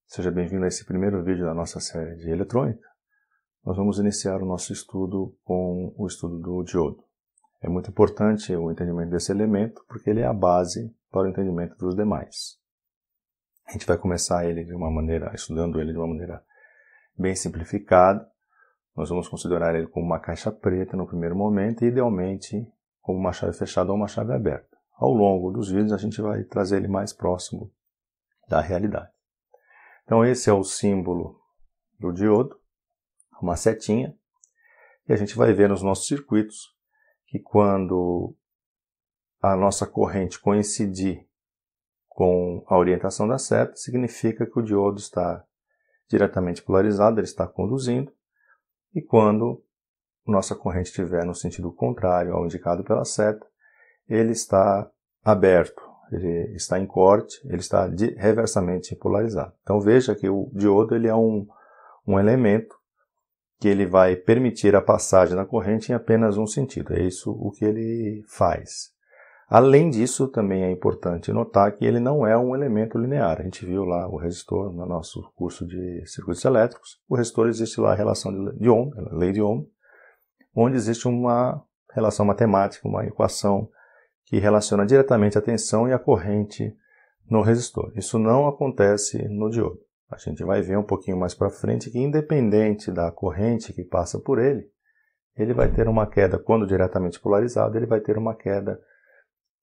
Seja bem-vindo a esse primeiro vídeo da nossa série de eletrônica. Nós vamos iniciar o nosso estudo com o estudo do diodo. É muito importante o entendimento desse elemento porque ele é a base para o entendimento dos demais. A gente vai começar estudando ele de uma maneira bem simplificada. Nós vamos considerar ele como uma caixa preta no primeiro momento e, idealmente, como uma chave fechada ou uma chave aberta. Ao longo dos vídeos, a gente vai trazer ele mais próximo da realidade. Então, esse é o símbolo do diodo, uma setinha, e a gente vai ver nos nossos circuitos que quando a nossa corrente coincidir com a orientação da seta, significa que o diodo está diretamente polarizado, ele está conduzindo, e quando nossa corrente estiver no sentido contrário ao indicado pela seta, ele está aberto, ele está em corte, ele está reversamente polarizado. Então veja que o diodo ele é um elemento que ele vai permitir a passagem da corrente em apenas um sentido. É isso o que ele faz. Além disso, também é importante notar que ele não é um elemento linear. A gente viu lá o resistor no nosso curso de circuitos elétricos. O resistor existe lá a relação de Ohm, a lei de Ohm, onde existe uma relação matemática, uma equação que relaciona diretamente a tensão e a corrente no resistor. Isso não acontece no diodo. A gente vai ver um pouquinho mais para frente que, independente da corrente que passa por ele, ele vai ter uma queda, quando diretamente polarizado, ele vai ter uma queda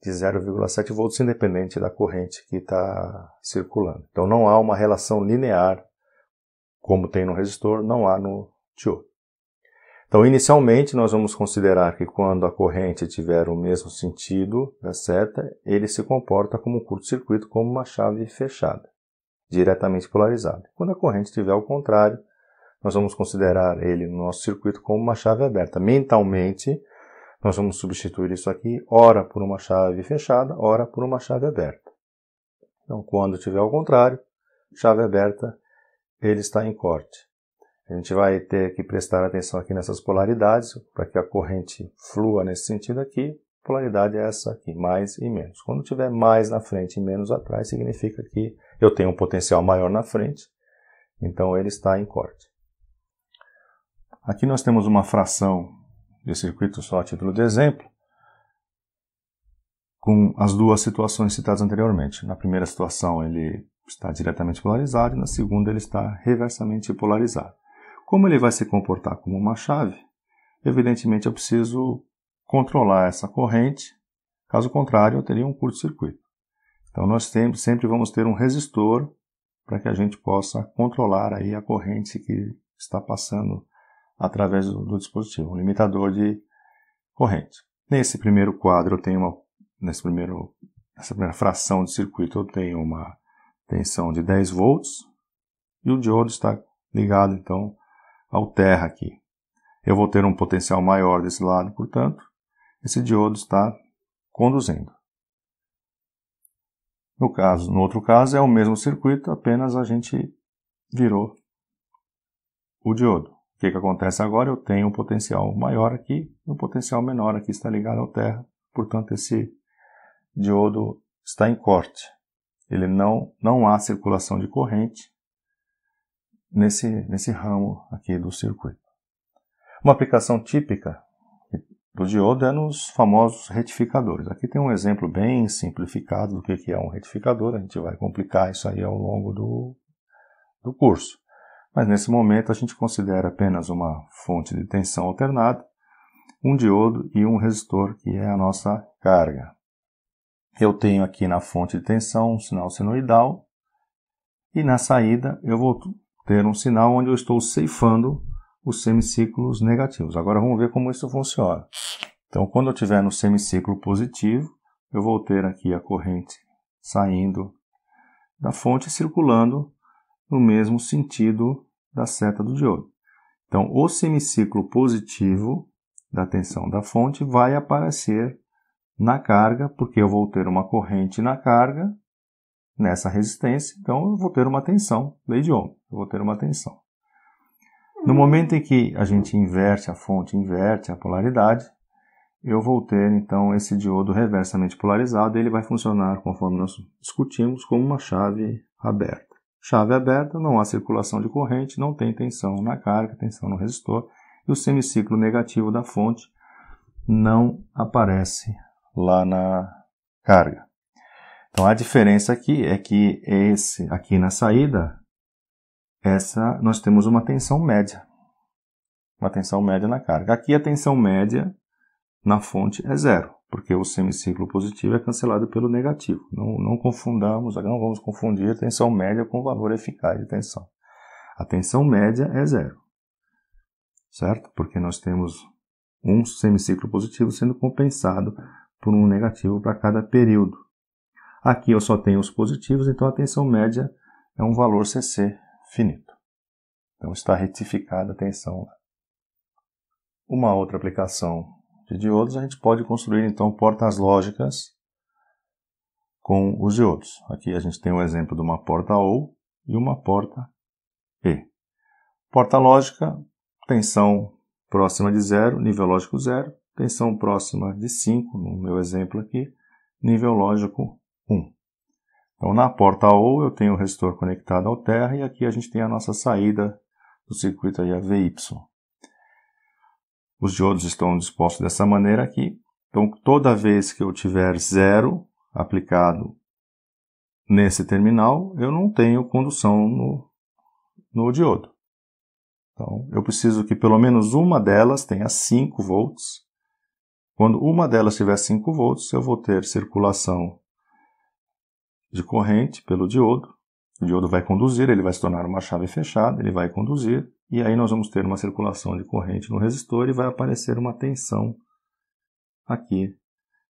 de 0,7 volts, independente da corrente que está circulando. Então não há uma relação linear, como tem no resistor, não há no diodo. Então, inicialmente, nós vamos considerar que quando a corrente tiver o mesmo sentido da seta, ele se comporta como um curto-circuito, como uma chave fechada, diretamente polarizada. Quando a corrente estiver ao contrário, nós vamos considerar ele no nosso circuito como uma chave aberta. Mentalmente, nós vamos substituir isso aqui, ora por uma chave fechada, ora por uma chave aberta. Então, quando estiver ao contrário, chave aberta, ele está em corte. A gente vai ter que prestar atenção aqui nessas polaridades, para que a corrente flua nesse sentido aqui. Polaridade é essa aqui, mais e menos. Quando tiver mais na frente e menos atrás, significa que eu tenho um potencial maior na frente, então ele está em corte. Aqui nós temos uma fração de circuito só a título de exemplo, com as duas situações citadas anteriormente. Na primeira situação ele está diretamente polarizado e na segunda ele está reversamente polarizado. Como ele vai se comportar como uma chave, evidentemente eu preciso controlar essa corrente, caso contrário eu teria um curto-circuito. Então nós sempre vamos ter um resistor para que a gente possa controlar aí a corrente que está passando através do dispositivo, um limitador de corrente. Nesse primeiro quadro eu tenho nessa primeira fração de circuito eu tenho uma tensão de 10 volts e o diodo está ligado então ao terra aqui. Eu vou ter um potencial maior desse lado, portanto, esse diodo está conduzindo. No outro caso, é o mesmo circuito, apenas a gente virou o diodo. O que acontece agora? Eu tenho um potencial maior aqui e um potencial menor aqui está ligado ao terra, portanto, esse diodo está em corte. Ele não há circulação de corrente nesse ramo aqui do circuito. Uma aplicação típica do diodo é nos famosos retificadores. Aqui tem um exemplo bem simplificado do que é um retificador. A gente vai complicar isso aí ao longo do curso. Mas nesse momento a gente considera apenas uma fonte de tensão alternada, um diodo e um resistor, que é a nossa carga. Eu tenho aqui na fonte de tensão um sinal senoidal e na saída eu vou ter um sinal onde eu estou ceifando os semiciclos negativos. Agora vamos ver como isso funciona. Então, quando eu estiver no semiciclo positivo, eu vou ter aqui a corrente saindo da fonte e circulando no mesmo sentido da seta do diodo. Então, o semiciclo positivo da tensão da fonte vai aparecer na carga, porque eu vou ter uma corrente na carga, nessa resistência, então eu vou ter uma tensão, lei de Ohm, eu vou ter uma tensão. No momento em que a gente inverte a fonte, inverte a polaridade, eu vou ter então esse diodo reversamente polarizado e ele vai funcionar, conforme nós discutimos, como uma chave aberta. chave aberta, não há circulação de corrente, não tem tensão na carga, tensão no resistor, e o semiciclo negativo da fonte não aparece lá na carga. Então a diferença aqui é que aqui na saída, nós temos uma tensão média. Uma tensão média na carga. Aqui a tensão média na fonte é zero, porque o semiciclo positivo é cancelado pelo negativo. Não confundamos, não vamos confundir tensão média com valor eficaz de tensão. A tensão média é zero, certo? Porque nós temos um semiciclo positivo sendo compensado por um negativo para cada período. Aqui eu só tenho os positivos, então a tensão média é um valor CC finito. Então está retificada a tensão. Uma outra aplicação de diodos, a gente pode construir então portas lógicas com os diodos. Aqui a gente tem o exemplo de uma porta OU e uma porta E. Porta lógica, tensão próxima de 0, nível lógico 0, tensão próxima de 5, no meu exemplo aqui, nível lógico 1. Então na porta OU eu tenho o resistor conectado ao terra e aqui a gente tem a nossa saída do circuito aí, a VY. Os diodos estão dispostos dessa maneira aqui. Então, toda vez que eu tiver 0 aplicado nesse terminal, eu não tenho condução no diodo. Então, eu preciso que pelo menos uma delas tenha 5 volts. Quando uma delas tiver 5 volts, eu vou ter circulação de corrente pelo diodo. O diodo vai conduzir, ele vai se tornar uma chave fechada, ele vai conduzir, e aí nós vamos ter uma circulação de corrente no resistor e vai aparecer uma tensão aqui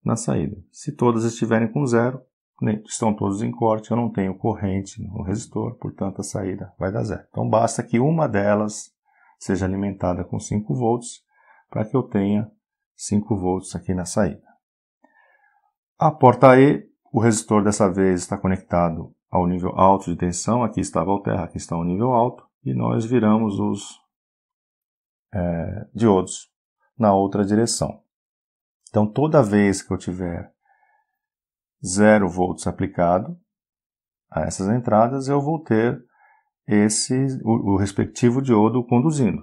na saída. Se todas estiverem com 0, estão todos em corte, eu não tenho corrente no resistor, portanto a saída vai dar 0. Então basta que uma delas seja alimentada com 5 volts para que eu tenha 5 volts aqui na saída. A porta E, o resistor dessa vez está conectado ao nível alto de tensão, aqui estava ao terra, aqui está o nível alto, e nós viramos os diodos na outra direção. Então, toda vez que eu tiver 0 volts aplicado a essas entradas, eu vou ter o respectivo diodo conduzindo.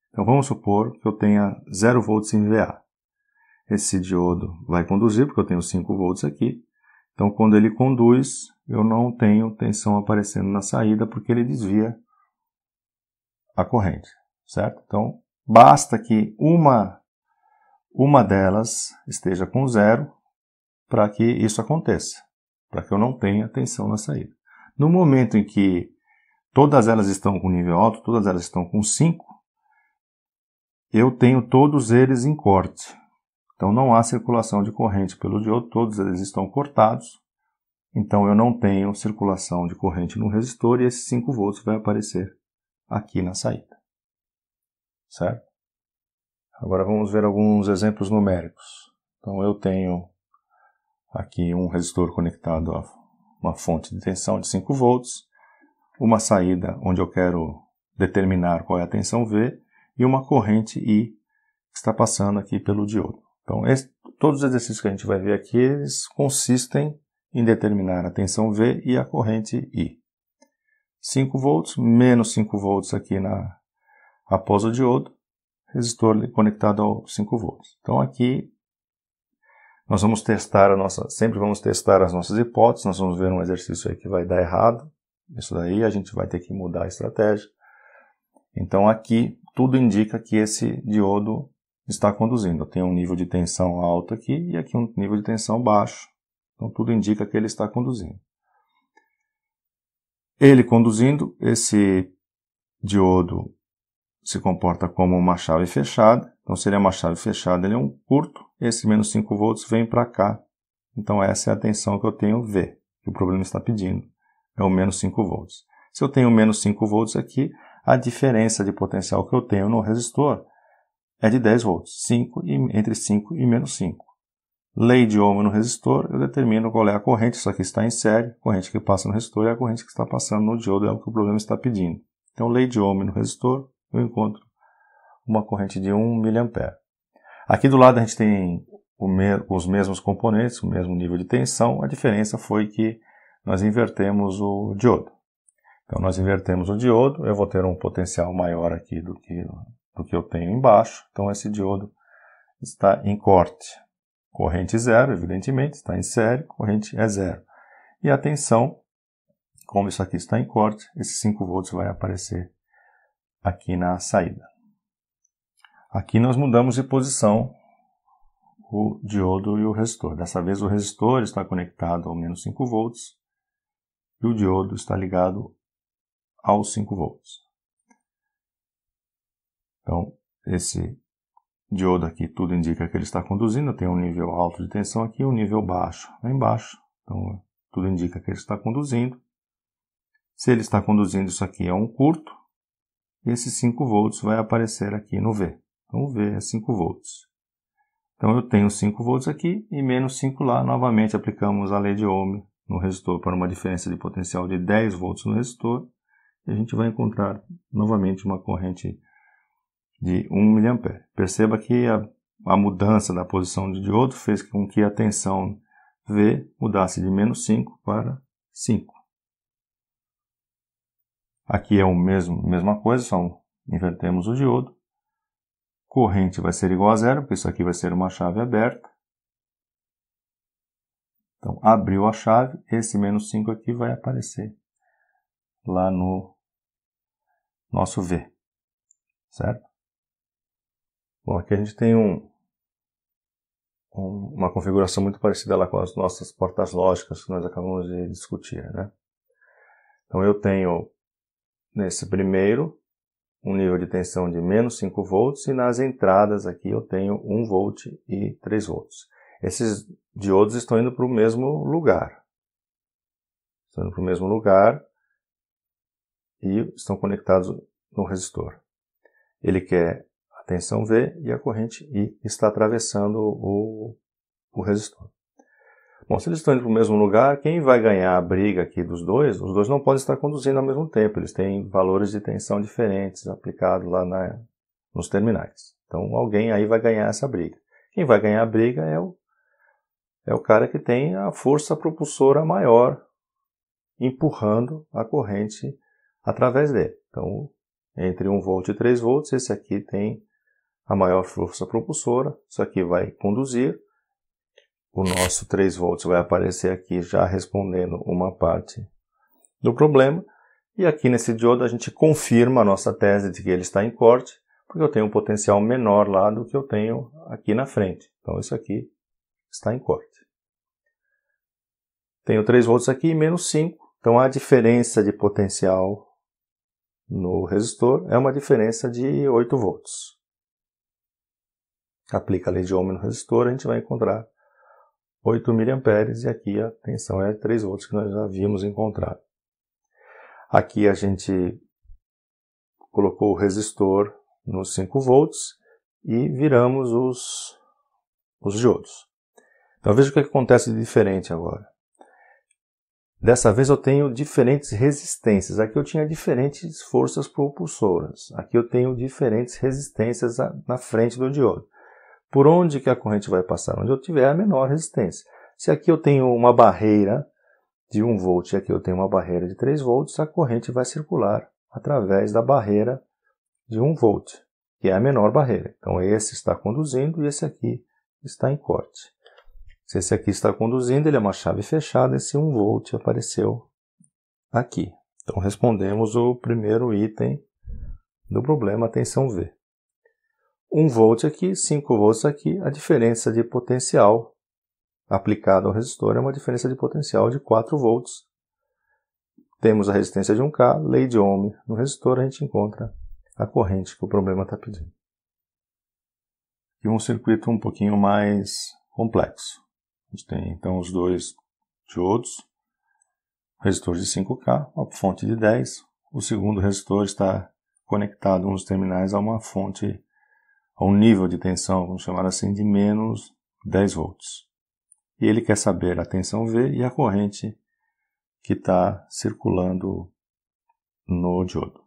Então, vamos supor que eu tenha 0 volts em VA. Esse diodo vai conduzir, porque eu tenho 5 volts aqui. Então, quando ele conduz, eu não tenho tensão aparecendo na saída, porque ele desvia a corrente, certo? Então, basta que uma delas esteja com 0 para que isso aconteça, para que eu não tenha tensão na saída. No momento em que todas elas estão com nível alto, todas elas estão com 5, eu tenho todos eles em corte. Então, não há circulação de corrente pelo diodo, todos eles estão cortados. Então, eu não tenho circulação de corrente no resistor e esses 5 volts vai aparecer aqui na saída. Certo? Agora, vamos ver alguns exemplos numéricos. Então, eu tenho aqui um resistor conectado a uma fonte de tensão de 5 volts, uma saída onde eu quero determinar qual é a tensão V e uma corrente I que está passando aqui pelo diodo. Então, todos os exercícios que a gente vai ver aqui, eles consistem em determinar a tensão V e a corrente I. 5 volts, menos 5 volts aqui após o diodo, resistor conectado aos 5 volts. Então, aqui nós vamos testar sempre vamos testar as nossas hipóteses, nós vamos ver um exercício aí que vai dar errado, isso daí a gente vai ter que mudar a estratégia. Então, aqui tudo indica que esse diodo está conduzindo. Eu tenho um nível de tensão alto aqui e aqui um nível de tensão baixo. Então, tudo indica que ele está conduzindo. Ele conduzindo, esse diodo se comporta como uma chave fechada. Então, se ele é uma chave fechada, ele é um curto. Esse menos 5 volts vem para cá. Então, essa é a tensão que eu tenho V, que o problema está pedindo. É o menos 5 volts. Se eu tenho menos 5 volts aqui, a diferença de potencial que eu tenho no resistor é de 10 volts, entre 5 e menos 5. Lei de Ohm no resistor, eu determino qual é a corrente, isso aqui está em série, a corrente que passa no resistor e a corrente que está passando no diodo é o que o problema está pedindo. Então, lei de Ohm no resistor, eu encontro uma corrente de 1 mA. Aqui do lado a gente tem os mesmos componentes, o mesmo nível de tensão, a diferença foi que nós invertemos o diodo. Então nós invertemos o diodo, eu vou ter um potencial maior aqui do que eu tenho embaixo, então esse diodo está em corte. Corrente zero, evidentemente, está em série, corrente é zero. E a tensão, como isso aqui está em corte, esses 5 volts vai aparecer aqui na saída. Aqui nós mudamos de posição o diodo e o resistor. Dessa vez o resistor está conectado ao menos 5 volts e o diodo está ligado aos 5 volts. Então, esse diodo aqui, tudo indica que ele está conduzindo. Eu tenho um nível alto de tensão aqui e um nível baixo lá embaixo. Então, tudo indica que ele está conduzindo. Se ele está conduzindo, isso aqui é um curto. E esses 5 volts vai aparecer aqui no V. Então, o V é 5 volts. Então, eu tenho 5 volts aqui e menos 5 lá. Novamente, aplicamos a lei de Ohm no resistor para uma diferença de potencial de 10 volts no resistor. E a gente vai encontrar novamente uma corrente de 1 mA. Perceba que a mudança da posição do diodo fez com que a tensão V mudasse de menos 5 para 5. Aqui é a mesma coisa, só invertemos o diodo. Corrente vai ser igual a zero, porque isso aqui vai ser uma chave aberta. Então, abriu a chave, esse menos 5 aqui vai aparecer lá no nosso V, certo? Bom, aqui a gente tem uma configuração muito parecida lá com as nossas portas lógicas que nós acabamos de discutir, né? Então, eu tenho, nesse primeiro, um nível de tensão de menos 5 volts e nas entradas aqui eu tenho 1 volt e 3 volts. Esses diodos estão indo para o mesmo lugar. Estão indo para o mesmo lugar e estão conectados no resistor. Ele quer a tensão V e a corrente I está atravessando o resistor. Bom, se eles estão indo para o mesmo lugar, quem vai ganhar a briga aqui dos dois? Os dois não podem estar conduzindo ao mesmo tempo. Eles têm valores de tensão diferentes aplicados lá nos terminais. Então, alguém aí vai ganhar essa briga. Quem vai ganhar a briga é o cara que tem a força propulsora maior empurrando a corrente através dele. Então, entre 1 volt e 3 volts, esse aqui tem a maior força propulsora. Isso aqui vai conduzir. O nosso 3 volts vai aparecer aqui já respondendo uma parte do problema. E aqui nesse diodo a gente confirma a nossa tese de que ele está em corte, porque eu tenho um potencial menor lá do que eu tenho aqui na frente. Então isso aqui está em corte. Tenho 3 volts aqui e menos 5. Então a diferença de potencial no resistor é uma diferença de 8 volts. Aplica a lei de Ohm no resistor, a gente vai encontrar 8 mA e aqui a tensão é 3 volts que nós já havíamos encontrado. Aqui a gente colocou o resistor nos 5 volts e viramos os diodos. Então veja o que acontece de diferente agora. Dessa vez eu tenho diferentes resistências. Aqui eu tinha diferentes forças propulsoras. Aqui eu tenho diferentes resistências na frente do diodo. Por onde que a corrente vai passar? Onde eu tiver a menor resistência. Se aqui eu tenho uma barreira de 1 volt e aqui eu tenho uma barreira de 3 volts, a corrente vai circular através da barreira de 1 volt, que é a menor barreira. Então esse está conduzindo e esse aqui está em corte. Se esse aqui está conduzindo, ele é uma chave fechada, esse 1 volt apareceu aqui. Então respondemos o primeiro item do problema, tensão V. 1 volt aqui, 5 volts aqui, a diferença de potencial aplicada ao resistor é uma diferença de potencial de 4 volts. Temos a resistência de 1K, lei de Ohm. No resistor a gente encontra a corrente que o problema está pedindo. E um circuito um pouquinho mais complexo. A gente tem então os dois diodos, resistor de 5K, uma fonte de 10. O segundo resistor está conectado nos terminais a uma fonte, a um nível de tensão, vamos chamar assim, de menos 10 volts. E ele quer saber a tensão V e a corrente que está circulando no diodo.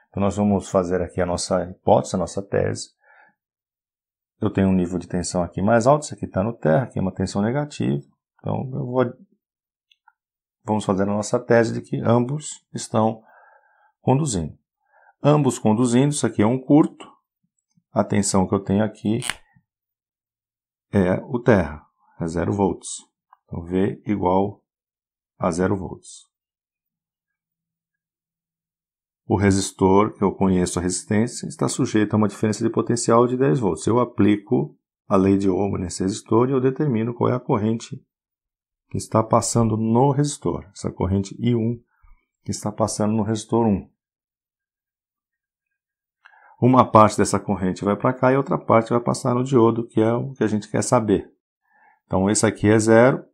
Então nós vamos fazer aqui a nossa hipótese, a nossa tese. Eu tenho um nível de tensão aqui mais alto, isso aqui está no terra, aqui é uma tensão negativa. Então eu vou vamos fazer a nossa tese de que ambos estão conduzindo. Ambos conduzindo, isso aqui é um curto. A tensão que eu tenho aqui é o terra, é 0 volts. Então V igual a 0 volts. O resistor, que eu conheço a resistência, está sujeito a uma diferença de potencial de 10 volts. Eu aplico a lei de Ohm nesse resistor e eu determino qual é a corrente que está passando no resistor. Essa corrente I1 que está passando no resistor 1. Uma parte dessa corrente vai para cá e outra parte vai passar no diodo, que é o que a gente quer saber. Então esse aqui é 0.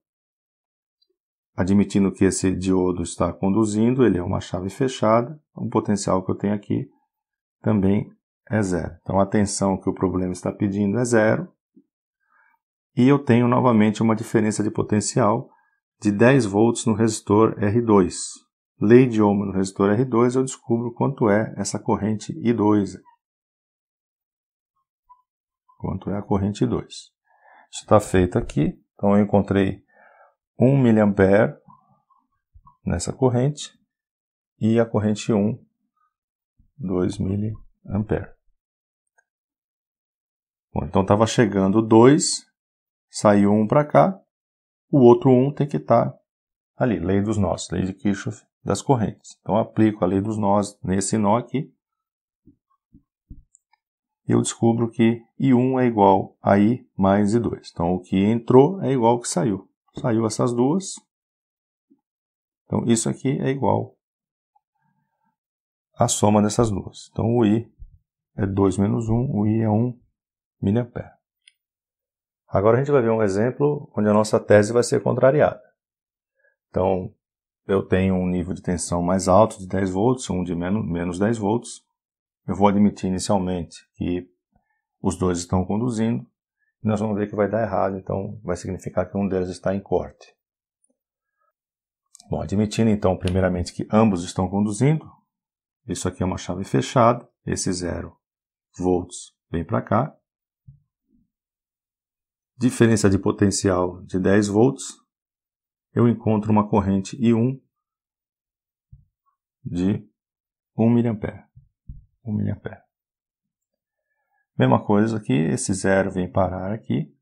Admitindo que esse diodo está conduzindo, ele é uma chave fechada, o potencial que eu tenho aqui também é 0. Então a tensão que o problema está pedindo é 0. E eu tenho novamente uma diferença de potencial de 10 volts no resistor R2. Lei de Ohm no resistor R2, eu descubro quanto é essa corrente I2. Quanto é a corrente I2. Isso está feito aqui. Então eu encontrei 1 mA nessa corrente e a corrente 1, 2 mA. Bom, então estava chegando 2, saiu 1 para cá, o outro 1 tem que estar ali, lei dos nós, lei de Kirchhoff das correntes. Então eu aplico a lei dos nós nesse nó aqui e eu descubro que I1 é igual a I mais I2. Então o que entrou é igual ao que saiu. Saiu essas duas. Então isso aqui é igual à soma dessas duas. Então o I é 2 menos 1, o I é 1 mA. Agora a gente vai ver um exemplo onde a nossa tese vai ser contrariada. Então eu tenho um nível de tensão mais alto de 10 volts, um de menos 10 volts. Eu vou admitir inicialmente que os dois estão conduzindo. E nós vamos ver que vai dar errado, então vai significar que um deles está em corte. Bom, admitindo então primeiramente que ambos estão conduzindo, isso aqui é uma chave fechada, esse 0 volts vem para cá. Diferença de potencial de 10 volts, eu encontro uma corrente I1 de 1 mA. 1 mA. Mesma coisa aqui, esse 0 vem parar aqui,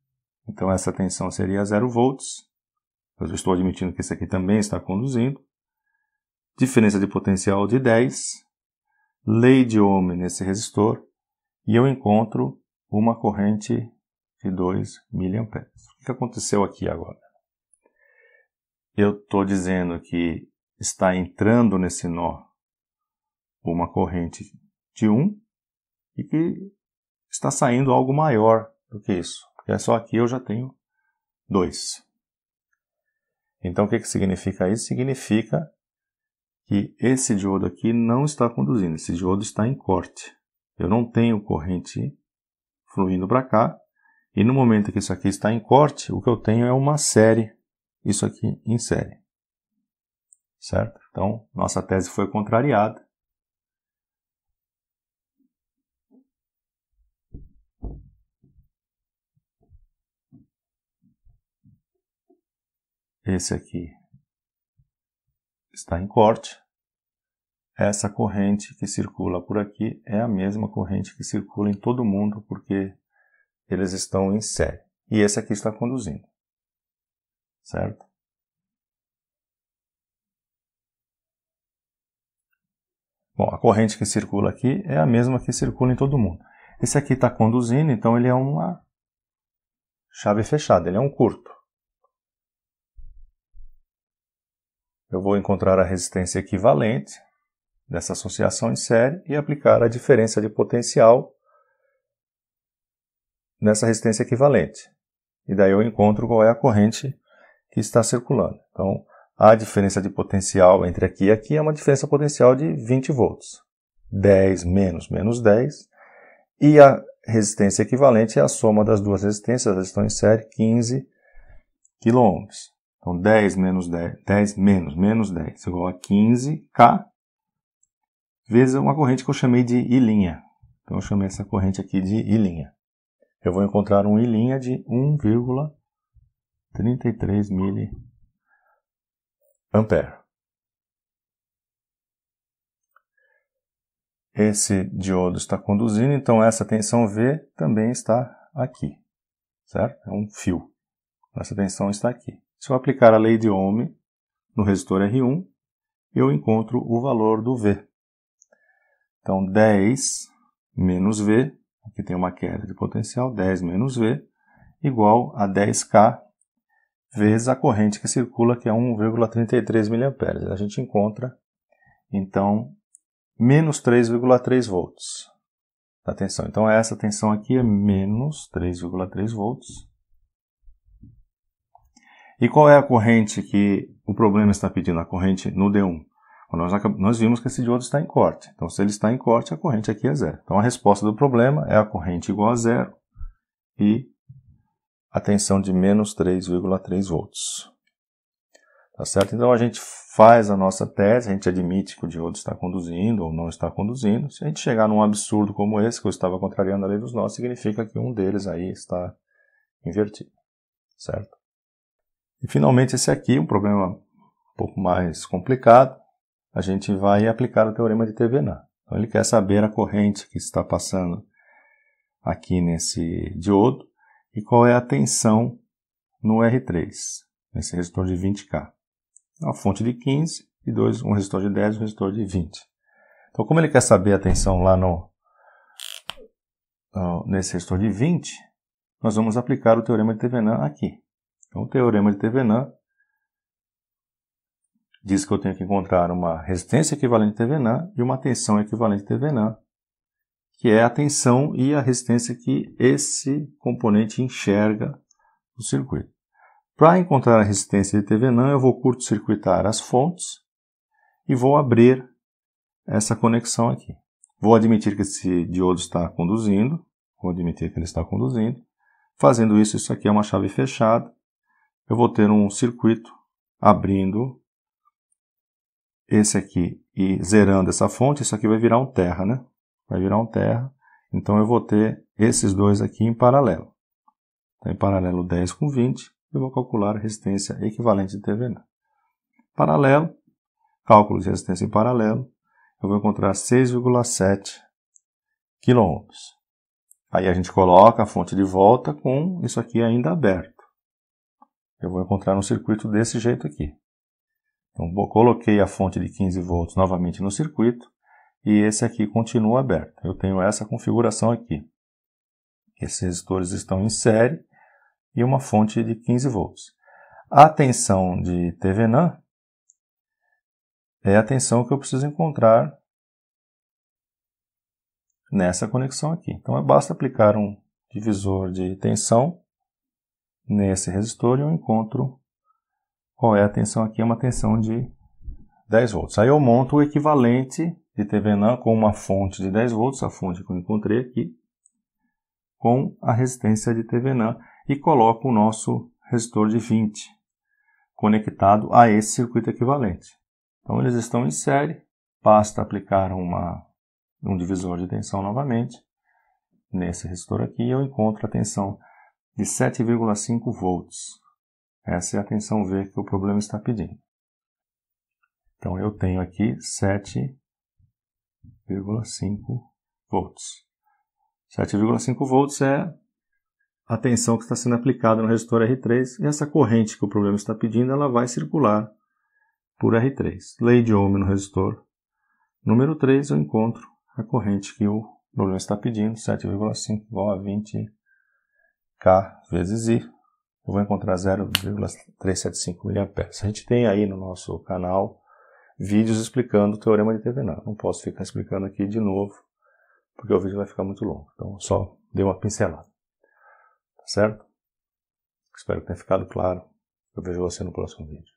então essa tensão seria 0 volts. Eu estou admitindo que esse aqui também está conduzindo. Diferença de potencial de 10. Lei de Ohm nesse resistor. E eu encontro uma corrente de 2 mA. O que aconteceu aqui agora? Eu estou dizendo que está entrando nesse nó uma corrente de 1 e que está saindo algo maior do que isso. Porque só aqui eu já tenho 2. Então o que significa isso? Significa que esse diodo aqui não está conduzindo, esse diodo está em corte. Eu não tenho corrente fluindo para cá, e no momento que isso aqui está em corte, o que eu tenho é uma série, isso aqui em série. Certo? Então, nossa tese foi contrariada. Esse aqui está em corte. Essa corrente que circula por aqui é a mesma corrente que circula em todo mundo, porque eles estão em série. E esse aqui está conduzindo. Certo? Bom, a corrente que circula aqui é a mesma que circula em todo mundo. Esse aqui está conduzindo, então ele é uma chave fechada, ele é um curto. Eu vou encontrar a resistência equivalente dessa associação em série e aplicar a diferença de potencial nessa resistência equivalente. E daí eu encontro qual é a corrente que está circulando. Então, a diferença de potencial entre aqui e aqui é uma diferença potencial de 20 volts. 10 menos 10. E a resistência equivalente é a soma das duas resistências, elas estão em série, 15 kΩ. Então, 10 menos 10 igual a 15K vezes uma corrente que eu chamei de I'. Então, eu chamei essa corrente aqui de I'. Eu vou encontrar um I' de 1,33 mA. ampere. Esse diodo está conduzindo, então essa tensão V também está aqui, certo? É um fio. Essa tensão está aqui. Se eu aplicar a lei de Ohm no resistor R1, eu encontro o valor do V. Então 10 menos V, aqui tem uma queda de potencial, 10 menos V, igual a 10K vezes a corrente que circula, que é 1,33 mA. A gente encontra, então, menos 3,3 volts da tensão. Então, essa tensão aqui é menos 3,3 volts. E qual é a corrente que o problema está pedindo? A corrente no D1. Nós vimos que esse diodo está em corte. Então, se ele está em corte, a corrente aqui é zero. Então, a resposta do problema é a corrente igual a zero e a tensão de menos 3,3 volts. Tá certo? Então, a gente faz a nossa tese, a gente admite que o diodo está conduzindo ou não está conduzindo. Se a gente chegar num absurdo como esse, que eu estava contrariando a lei dos nós, significa que um deles aí está invertido. Certo? E, finalmente, esse aqui, um problema um pouco mais complicado. A gente vai aplicar o teorema de Thevenin. Então, ele quer saber a corrente que está passando aqui nesse diodo e qual é a tensão no R3, nesse resistor de 20K. Uma fonte de 15 e um resistor de 10 e um resistor de 20. Então, como ele quer saber a tensão lá nesse resistor de 20, nós vamos aplicar o teorema de Thevenin aqui. Então, o teorema de Thevenin diz que eu tenho que encontrar uma resistência equivalente de Thevenin e uma tensão equivalente de Thevenin, que é a tensão e a resistência que esse componente enxerga no circuito. Para encontrar a resistência de Thevenin, eu vou curto-circuitar as fontes e vou abrir essa conexão aqui. Vou admitir que esse diodo está conduzindo, Fazendo isso, isso aqui é uma chave fechada. Eu vou ter um circuito abrindo esse aqui e zerando essa fonte. Isso aqui vai virar um terra, né? Vai virar um terra. Então, eu vou ter esses dois aqui em paralelo. Então, em paralelo 10 com 20, eu vou calcular a resistência equivalente de Thevenin. Paralelo, cálculo de resistência em paralelo, eu vou encontrar 6,7 kΩ. Aí a gente coloca a fonte de volta com isso aqui ainda aberto. Eu vou encontrar um circuito desse jeito aqui. Então, coloquei a fonte de 15 volts novamente no circuito e esse aqui continua aberto. Eu tenho essa configuração aqui. Esses resistores estão em série e uma fonte de 15 volts. A tensão de Thevenin é a tensão que eu preciso encontrar nessa conexão aqui. Então, basta aplicar um divisor de tensão nesse resistor e eu encontro qual é a tensão aqui. É uma tensão de 10 volts. Aí eu monto o equivalente de Thevenin com uma fonte de 10 volts, a fonte que eu encontrei aqui, com a resistência de Thevenin e coloco o nosso resistor de 20 conectado a esse circuito equivalente. Então, eles estão em série, basta aplicar um divisor de tensão novamente nesse resistor aqui e eu encontro a tensão de 7,5 volts. Essa é a tensão V que o problema está pedindo. Então, eu tenho aqui 7,5 volts. 7,5 volts é a tensão que está sendo aplicada no resistor R3 e essa corrente que o problema está pedindo, ela vai circular por R3. Lei de Ohm no resistor número 3, eu encontro a corrente que o problema está pedindo, 7,5 igual a 20K vezes I. Eu vou encontrar 0,375 mA. A gente tem aí no nosso canal vídeos explicando o teorema de Thevenin. Não posso ficar explicando aqui de novo, porque o vídeo vai ficar muito longo. Então, só dei uma pincelada. Tá certo? Espero que tenha ficado claro. Eu vejo você no próximo vídeo.